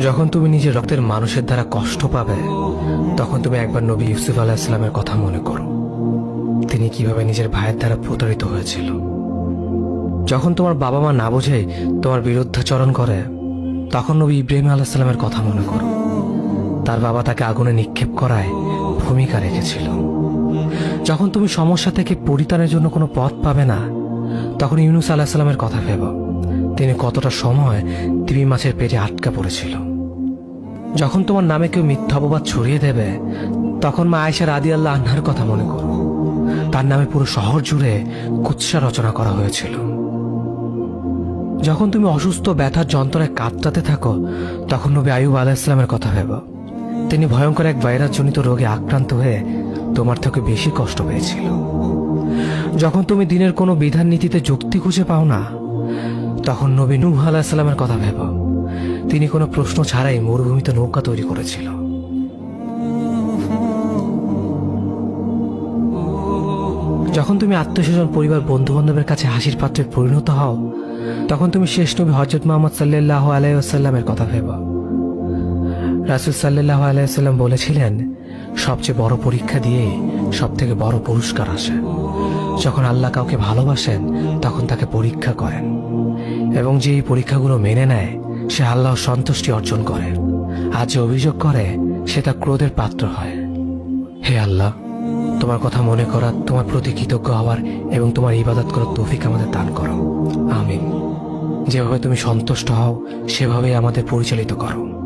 যখন তুমি নিজের রক্তের মানুষের দ্বারা কষ্ট পাবে, তখন তুমি একবার নবী ইউসুফ আলাইহিস সালামের কথা মনে করো। তিনি কিভাবে নিজের ভাইয়ের দ্বারা প্রতারিত হয়েছিল। যখন তোমার বাবা মা না বোঝে তোমার বিরুদ্ধাচরণ করে, তখন নবী ইব্রাহিম আলাইহিস সালামের কথা মনে করো। তার বাবা তাকে আগুনে নিক্ষেপ করায় ভূমিকা রেখেছিল। যখন তুমি সমস্যা থেকে পরিত্রাণের জন্য কোনো পথ পাবে না, তখন ইউনুস আলাইহিস সালামের কথা ভেবো। তিনি কতটা সময় তিমি মাছের পেটে আটকা পড়েছিল। যখন তোমার নামে কেউ মিথ্যা অপবাদ ছড়িয়ে দেবে, তখন মা আয়েশা রাদিয়াল্লাহু আনহার কথা মনে করো। তার নামে পুরো শহর জুড়ে কুৎসা রচনা করা হয়েছিল। যখন তুমি অসুস্থ ব্যথার যন্ত্রণায় কাতরাতে থাকো, তখন নবী আইয়ুব আলাইহিস সালামের কথা ভেবো। তিনি ভয়ঙ্কর এক ভাইরাসজনিত রোগে আক্রান্ত হয়ে তোমার থেকে বেশি কষ্ট পেয়েছিল। যখন তুমি দিনের কোনো বিধান নীতিতে যুক্তি খুঁজে পাও না, তখন নবী নূহ আলাইহিস সালামের কথা ভেবো। তিনি কোনো প্রশ্ন ছাড়াই মরুভূমিতে নৌকা তৈরি করেছিল। যখন তুমি আত্মীয়স্বজন, পরিবার, বন্ধু বান্ধবের কাছে হাসির পাত্রে পরিণত হও, তখন তুমি শেষ নবী হযরত মুহাম্মদ সাল্লাল্লাহু আলাইহি ওয়াসাল্লামের কথা ভেবো। রাসূল সাল্লাল্লাহু আলাইহি ওয়াসাল্লাম বলেছিলেন, সবচেয়ে বড় পরীক্ষা দিয়ে সব থেকে বড় পুরস্কার আসে। যখন আল্লাহ কাউকে ভালোবাসেন, তখন তাকে পরীক্ষা করেন, এবং যে এই পরীক্ষাগুলো মেনে নেয়, সে আল্লাহর সন্তুষ্টি অর্জন করে। আর যে অভিযোগ করে, সে তার ক্রোধের পাত্র হয়। হে আল্লাহ, তোমার কথা মনে করা, তোমার প্রতি কৃতজ্ঞ হওয়ার এবং তোমার ইবাদত করার তৌফিক আমাদের দান করো। আমিন। যেভাবে তুমি সন্তুষ্ট হও, সেভাবেই আমাদের পরিচালিত করো।